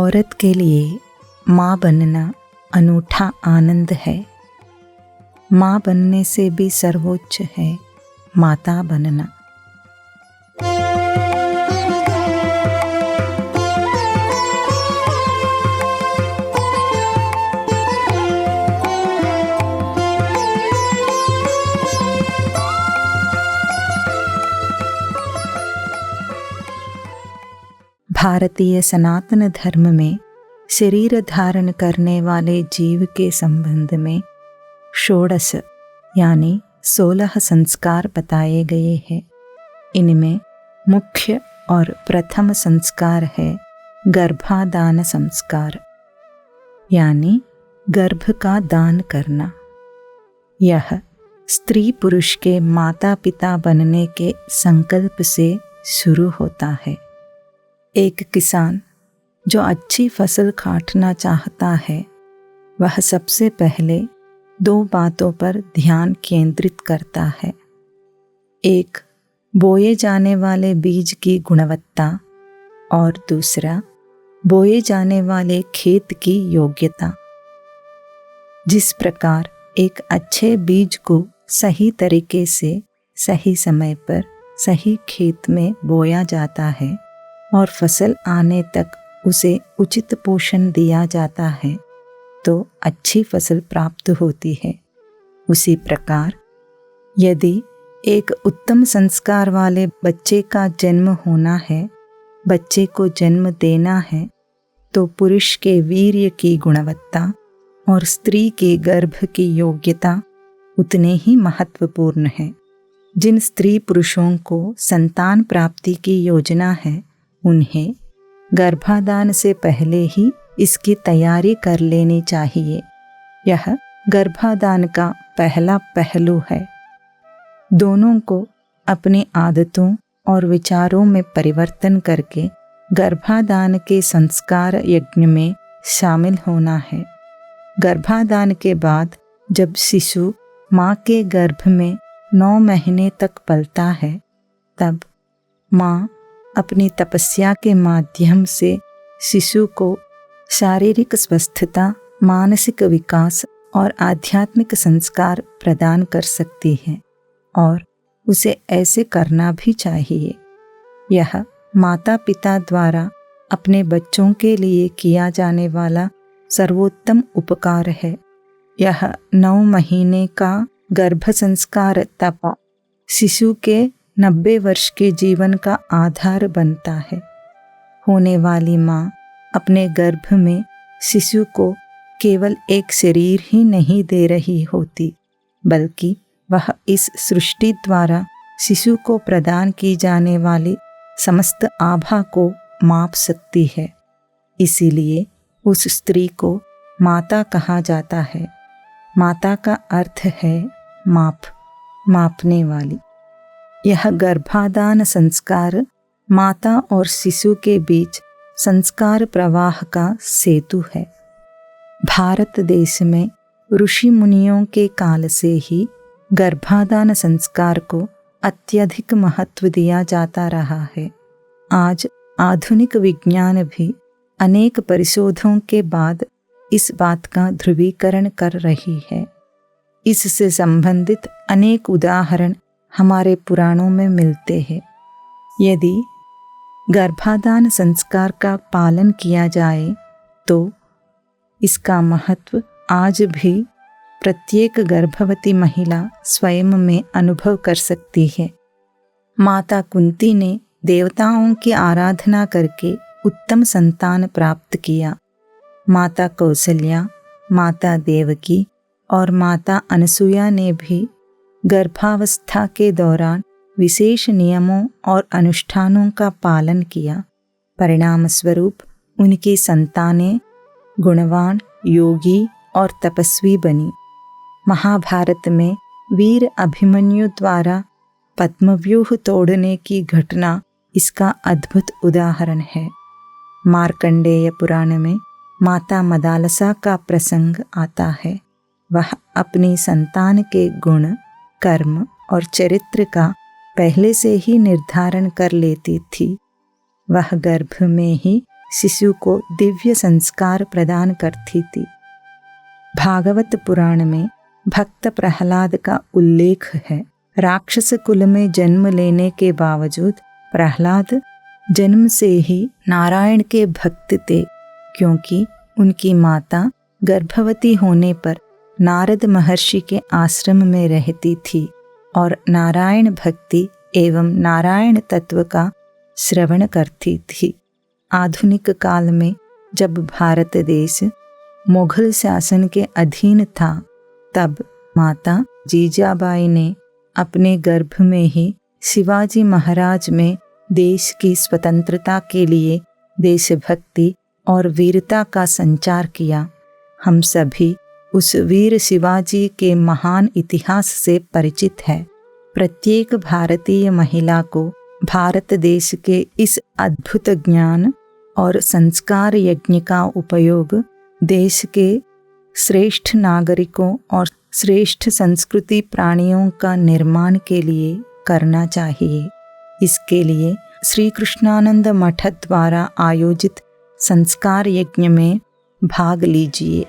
औरत के लिए माँ बनना अनूठा आनंद है। माँ बनने से भी सर्वोच्च है माता बनना। भारतीय सनातन धर्म में शरीर धारण करने वाले जीव के संबंध में षोडश यानी 16 संस्कार बताए गए हैं। इनमें मुख्य और प्रथम संस्कार है गर्भाधान संस्कार, यानी गर्भ का दान करना। यह स्त्री पुरुष के माता पिता बनने के संकल्प से शुरू होता है। एक किसान जो अच्छी फसल काटना चाहता है, वह सबसे पहले 2 बातों पर ध्यान केंद्रित करता है। एक, बोए जाने वाले बीज की गुणवत्ता और दूसरा, बोए जाने वाले खेत की योग्यता। जिस प्रकार एक अच्छे बीज को सही तरीके से सही समय पर सही खेत में बोया जाता है और फसल आने तक उसे उचित पोषण दिया जाता है तो अच्छी फसल प्राप्त होती है, उसी प्रकार यदि एक उत्तम संस्कार वाले बच्चे का जन्म होना है, बच्चे को जन्म देना है, तो पुरुष के वीर्य की गुणवत्ता और स्त्री के गर्भ की योग्यता उतने ही महत्वपूर्ण है। जिन स्त्री पुरुषों को संतान प्राप्ति की योजना है, उन्हें गर्भाधान से पहले ही इसकी तैयारी कर लेनी चाहिए। यह गर्भाधान का पहला पहलू है। दोनों को अपनी आदतों और विचारों में परिवर्तन करके गर्भाधान के संस्कार यज्ञ में शामिल होना है। गर्भाधान के बाद जब शिशु माँ के गर्भ में 9 महीने तक पलता है, तब माँ अपनी तपस्या के माध्यम से शिशु को शारीरिक स्वस्थता, मानसिक विकास और आध्यात्मिक संस्कार प्रदान कर सकती है और उसे ऐसे करना भी चाहिए। यह माता पिता द्वारा अपने बच्चों के लिए किया जाने वाला सर्वोत्तम उपकार है। यह 9 महीने का गर्भ संस्कार तपा शिशु के 90 वर्ष के जीवन का आधार बनता है। होने वाली माँ अपने गर्भ में शिशु को केवल एक शरीर ही नहीं दे रही होती, बल्कि वह इस सृष्टि द्वारा शिशु को प्रदान की जाने वाली समस्त आभा को माप सकती है। इसीलिए उस स्त्री को माता कहा जाता है। माता का अर्थ है माप, मापने वाली। यह गर्भाधान संस्कार माता और शिशु के बीच संस्कार प्रवाह का सेतु है। भारत देश में ऋषि मुनियों के काल से ही गर्भाधान संस्कार को अत्यधिक महत्व दिया जाता रहा है। आज आधुनिक विज्ञान भी अनेक परिशोधों के बाद इस बात का ध्रुवीकरण कर रही है। इससे संबंधित अनेक उदाहरण हमारे पुराणों में मिलते हैं। यदि गर्भाधान संस्कार का पालन किया जाए तो इसका महत्व आज भी प्रत्येक गर्भवती महिला स्वयं में अनुभव कर सकती है। माता कुंती ने देवताओं की आराधना करके उत्तम संतान प्राप्त किया। माता कौशल्या, माता देवकी और माता अनसुया ने भी गर्भावस्था के दौरान विशेष नियमों और अनुष्ठानों का पालन किया। परिणाम स्वरूप उनकी संतानें गुणवान, योगी और तपस्वी बनी। महाभारत में वीर अभिमन्यु द्वारा पद्मव्यूह तोड़ने की घटना इसका अद्भुत उदाहरण है। मार्कंडेय पुराण में माता मदालसा का प्रसंग आता है। वह अपनी संतान के गुण, कर्म और चरित्र का पहले से ही निर्धारण कर लेती थी। वह गर्भ में ही शिशु को दिव्य संस्कार प्रदान करती थी। भागवत पुराण में भक्त प्रहलाद का उल्लेख है। राक्षस कुल में जन्म लेने के बावजूद प्रहलाद जन्म से ही नारायण के भक्त थे, क्योंकि उनकी माता गर्भवती होने पर नारद महर्षि के आश्रम में रहती थी और नारायण भक्ति एवं नारायण तत्व का श्रवण करती थी। आधुनिक काल में जब भारत देश मुगल शासन के अधीन था, तब माता जीजाबाई ने अपने गर्भ में ही शिवाजी महाराज में देश की स्वतंत्रता के लिए देशभक्ति और वीरता का संचार किया। हम सभी उस वीर शिवाजी के महान इतिहास से परिचित है। प्रत्येक भारतीय महिला को भारत देश के इस अद्भुत ज्ञान और संस्कार यज्ञ का उपयोग देश के श्रेष्ठ नागरिकों और श्रेष्ठ संस्कृति प्राणियों का निर्माण के लिए करना चाहिए। इसके लिए श्री कृष्णानंद मठ द्वारा आयोजित संस्कार यज्ञ में भाग लीजिए।